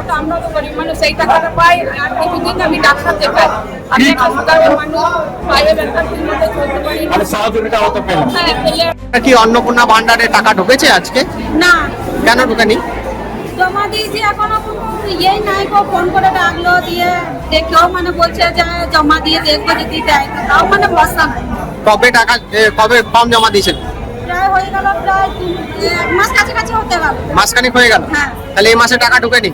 তো আমরা তো গরিব মানুষ, সেই টাকাটা পাই আর কিছুদিন আমি ডাক্তার দেখাই। আমি একটা সুগারের মানুষ, পায়ে ব্যথা ঠিক মতো চলতে পারি না। সহযোগিতা হতে পেলে হ্যাঁ, পেলে। কি অন্নপূর্ণা ভান্ডারে টাকা ঢুকেছে আজকে? না, কেন ঢুকেনি? জমা দিয়েছি, এখনো কোনো ইয়েই নাই। ফোন করে ডাকলো, দিয়ে দেখেও মানে বলছে যে জমা দিয়ে দেখবো যদি দেয়, তাও মানে ভরসা নাই। কবে টাকা কবে ফর্ম জমা দিয়েছেন? প্রায় হয়ে গেল, প্রায় 1 মাস কাছাকাছি হতে গেল। মাসখানেক হয়ে গেল। হ্যাঁ। তাহলে এই মাসে টাকা ঢুকেনি?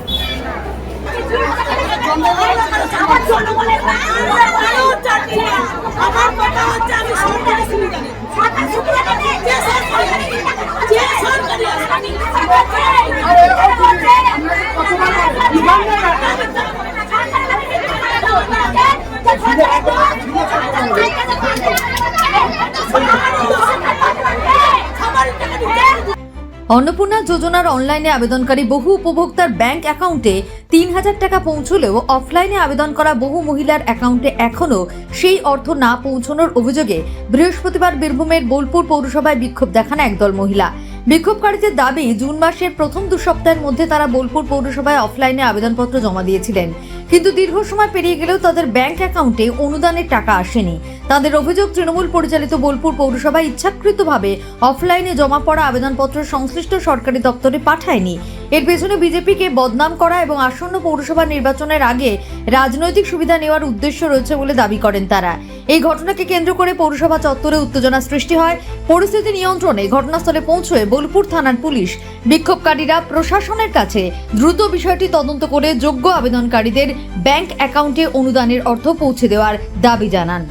অন্নপূর্ণা যোজনার অনলাইনে আবেদনকারী বহু উপভোক্তার ব্যাংক অ্যাকাউন্টে ৩,০০০ টাকা পৌঁছলেও অফলাইনে আবেদন করা বহু মহিলার অ্যাকাউন্টে এখনও সেই অর্থ না পৌঁছানোর অভিযোগে বৃহস্পতিবার বীরভূমের বোলপুর পৌরসভায় বিক্ষোভ দেখান একদল মহিলা। বিক্ষোভকারীদের দাবি, জুন মাসের প্রথম 2 সপ্তাহের মধ্যে তারা বোলপুর পৌরসভায় অফলাইনে আবেদনপত্র জমা দিয়েছিলেন, কিন্তু দীর্ঘ সময় পেরিয়ে গেলেও তাদের ব্যাংক অ্যাকাউন্টে অনুদানের টাকা আসেনি। তাদের অভিযোগ, তৃণমূল পরিচালিত বোলপুর পৌরসভায় ইচ্ছাকৃতভাবে অফলাইনে জমা পড়া আবেদনপত্র সংশ্লিষ্ট সরকারি দপ্তরে পাঠায়নি। এর পেছনে বিজেপিকে বদনাম করা এবং আসন্ন পৌরসভা নির্বাচনের আগে রাজনৈতিক সুবিধা নেওয়ার উদ্দেশ্য রয়েছে বলে দাবি করেন তারা। এই ঘটনাকে কেন্দ্র করে পৌরসভা চত্বরে উত্তেজনা সৃষ্টি হয়। পরিস্থিতি নিয়ন্ত্রণে ঘটনাস্থলে পৌঁছয় বোলপুর থানার পুলিশ। বিক্ষোভকারীরা প্রশাসনের কাছে দ্রুত বিষয়টি তদন্ত করে যোগ্য আবেদনকারীদের ব্যাংক অ্যাকাউন্টে অনুদানের অর্থ পৌঁছে দেওয়ার দাবি জানান।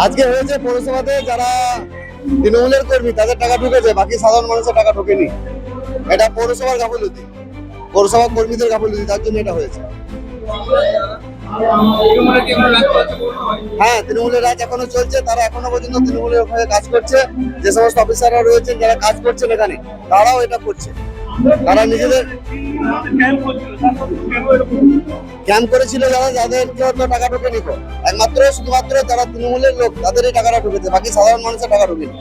আজকে হয়েছে পৌরসভাতে যারা তৃণমূলের কর্মী তাদের টাকা ঢুকেছে, বাকি সাধারণ মানুষের টাকা ঢোকেনি। এটা পৌরসভার গাফিলতি, পৌরসভার কর্মীদের গাফিলতি, তার জন্য এটা হয়েছে। হ্যাঁ, তৃণমূলের রাজ এখনো চলছে। তারা এখনো পর্যন্ত তৃণমূলের হয়ে কাজ করছে। যে সমস্ত অফিসাররা রয়েছেন যারা কাজ করছেন এখানে, তারাও এটা করছে। তারা নিজেদের ক্যাম্প করেছিল যারা, যাদের টাকা ঢোকেনি। একমাত্র শুধুমাত্র যারা তৃণমূলের লোক তাদেরই টাকাটা ঢুকেছে, বাকি সাধারণ মানুষের টাকা ঢোকেনি।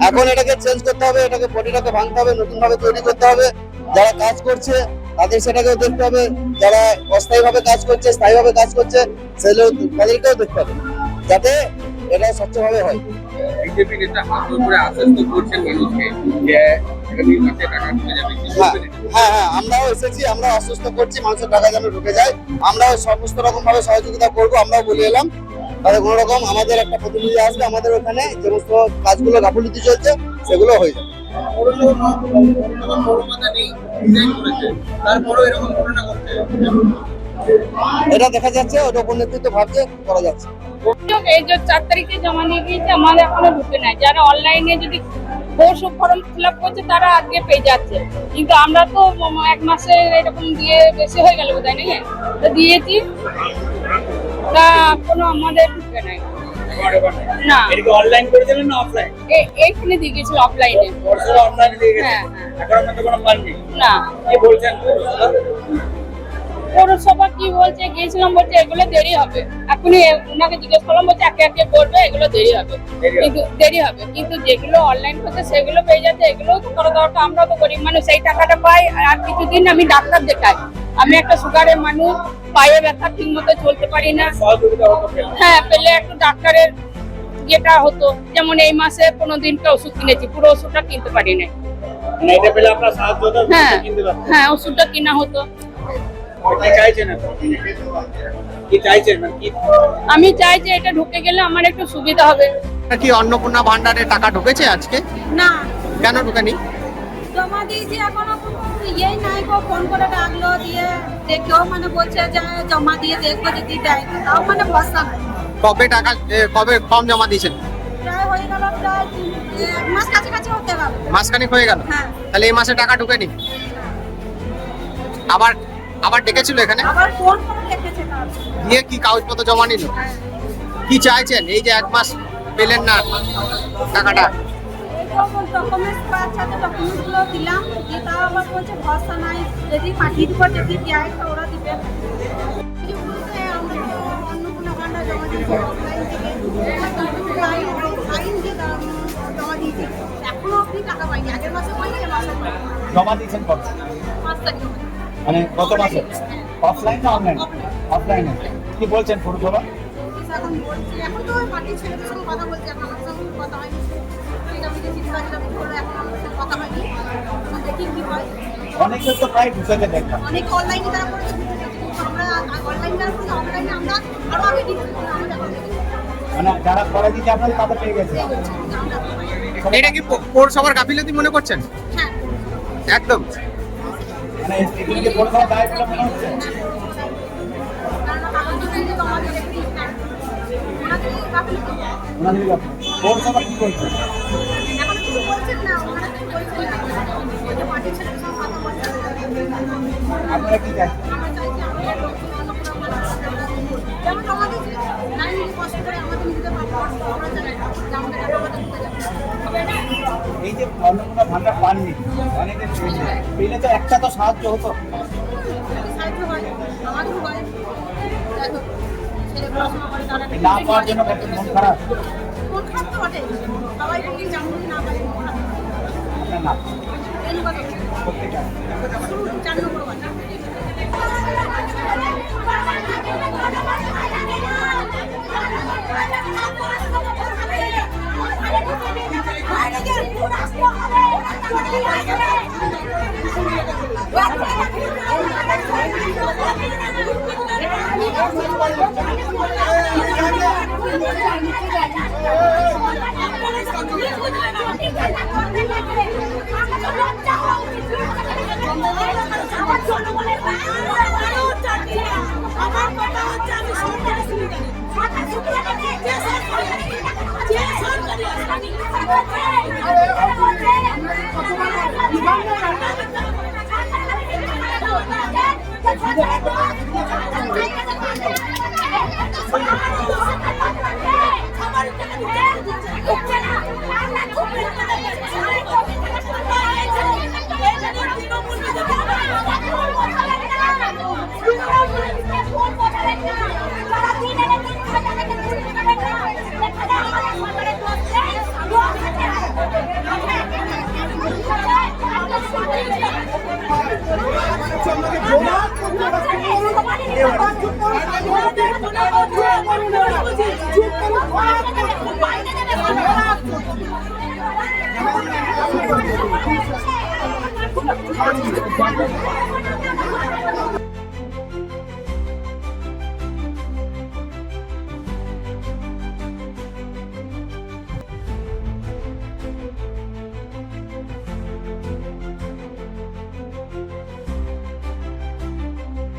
এখন এটাকে চেঞ্জ করতে হবে, এটাকে বডিটাকে ভাঙতে হবে, নতুন ভাবে তৈরি করতে হবে। যারা কাজ করছে তাদের সেটাকেও দেখতে হবে, যারা অস্থায়ী ভাবে কাজ করছে, স্থায়ী ভাবে কাজ করছে, তাদেরকেও দেখতে হবে, যাতে এটা স্বচ্ছভাবে হয়। বিজেপি নেতা হাত করে আশ্বস্ত করছেন মানুষকে যে টাকা ঢুকে যাবে। হ্যাঁ, আমরাও এসেছি, আমরা আশ্বস্ত করছি মানুষের টাকা যেন ঢুকে যায়। আমরাও সমস্ত রকম ভাবে সহযোগিতা করবো, আমরাও বলে এলাম। তাহলে কোনো রকম আমাদের একটা প্রতিনিধি আসবে, আমাদের ওখানে যে সমস্ত কাজগুলো গাফিলতি চলছে সেগুলো হয়ে যাবে। এটা দেখা যাচ্ছে, ওটা উপর নেতৃত্ব ভাবছে, করা যাচ্ছে। এই যে 4 তারিখে জমা নিয়ে গিয়েছে, আমাদের এখনো ঢুকে নাই। যারা অনলাইনে যদি ফর্ম ফিল আপ করছে তারা আজকে পেয়ে যাচ্ছে, কিন্তু আমরা তো 1 মাসে এরকম দিয়ে বেশি হয়ে গেল বোধ হয়, নাকি তো দিয়েছি, তা কোনো আমাদের ঢুকে নাই। না, অনলাইন করে দিলেন না অফলাইন? এইখানে দিয়ে গেছিল অফলাইনে। অনলাইনে দিয়ে গেছে, হ্যাঁ। এখন আমাদের কোনো পাননি। না, কি বলছেন পৌরসভা কি বলছে, গিয়েছিলাম, বলছে এগুলো দেরি হবে। এখনই ওনাকে জিজ্ঞেস করলাম, বলছে একে একে করবে, এগুলো দেরি হবে, কিন্তু দেরি হবে। কিন্তু যেগুলো অনলাইন করছে সেগুলো পেয়ে যাচ্ছে, এগুলো তো করা দরকার। আমরা তো গরিব মানুষ, সেই টাকাটা পাই আর কিছুদিন আমি ডাক্তার দেখাই। আমি একটা সুগারের মানুষ, পায়ে ব্যথা ঠিক মতো চলতে পারি না। হ্যাঁ, পেলে একটু ডাক্তারের ইয়েটা হতো। যেমন এই মাসে 15 দিনকে ওষুধ কিনেছি, পুরো ওষুধটা কিনতে পারি না। হ্যাঁ, ওষুধটা কিনা হতো। আমি চাই যে এটা ঢুকে গেলে আমার একটু সুবিধা হবে। কি অন্নপূর্ণা ভান্ডারে টাকা ঢুকেছে আজকে? না, কেন ঢুকেনি? জমা দিয়েছি, এখনো কোনো ইয়েই নাই। ফোন করে ডাকলো, দিয়ে দেখেও মানে বলছে যে জমা দিয়ে দেখবো যদি দেয়, তাও মানে ভরসা নাই। কবে ফর্ম জমা দিয়েছেন? প্রায় হয়ে গেল, প্রায় 1 মাস কাছাকাছি হতে গেল। মাসখানেক হয়ে গেল। হ্যাঁ। তাহলে এই মাসে টাকা ঢুকেনি? আবার ডেকেছিল এখানে? আবার ফোন করে ডেকেছে, দিয়ে কি কাগজপত্র জমা নিল? কি চাইছেন এই যে 1 মাস পেলেন না টাকাটা? ডকুমেন্টসগুলো দিলাম, দিয়ে তাও আবার বলছে ভরসা নাই, যদি পাঠিয়ে দিব, যদি দেয় তো ওরা দিবে। আমরা তো অন্নপূর্ণা ভান্ডার জমা দিয়েছি অফলাইন থেকে, জমা দিয়েছি, এখনো অব্দি টাকা পাইনি। আগের মাসে পাইনি, এ মাসে পাইনি। জমা দিয়েছেন কত? মানে গত মাসে অফলাইন না অনলাইন? অফলাইনে। কি বলছেন ফোন এখন বলছি, এখন তো ওই পার্টির ছেলেদের সঙ্গে কথা বলছি, এখন আমার সঙ্গে কথা হয়নি। ঠিক আছে, চিন্তা করলো, এখন আমার সঙ্গে কথা হয়নি। এখন দেখি কি হয়। অনেকে তো প্রায় ঢুকেছে দেখলাম। অনেক অনলাইনে তারা করেছে, কিন্তু আমরা অনলাইন যারা করেছে, অফলাইনে আমরা আরো আগে দিচ্ছি, আমরা এখন মানে যারা করে দিচ্ছে আপনাদের তাদের পেয়ে গেছে। এটা কি পৌরসভার গাফিলতি মনে করছেন? হ্যাঁ, একদম। মানে এগুলিকে পৌরসভা দায় বলে মনে হচ্ছে। কারণ আমাদের জন্য তো আমাদের একটি ওনাদের গাফিলতি। ওনাদের পৌরসভা কি করছে? এখন কিছু বলছেন না, ওনারা কিছু বলছেন না। ওই যে পার্টির ছেলেদের সঙ্গে কথা বলছেন। আপনারা কি চাইছেন? আমরা চাইছি আমাদের যেমন আমাদের যে লাইন কষ্ট করে আমাদের নিজেদের কষ্ট আমরা চাই যে আমাদের টাকা আমাদের দিতে যাবে। এই যে অন্নপূর্ণা ভান্ডার পাননি, অনেকে পেলে তো একটা তো সাহায্য হতো। যদি সাহায্য হয় আমাদেরও হয়। দেখো ছেলে পড়াশোনা করে তারা এই না পাওয়ার জন্য কত মন খারাপ। মন খারাপ তো বটে, সবাই যদি জানবো না পারে মন খারাপ। আপনার না এই কথা প্রত্যেকটা 4 নম্বর কথা। আমার কথা হচ্ছে আমি সরকারি সুবিধা Thank you.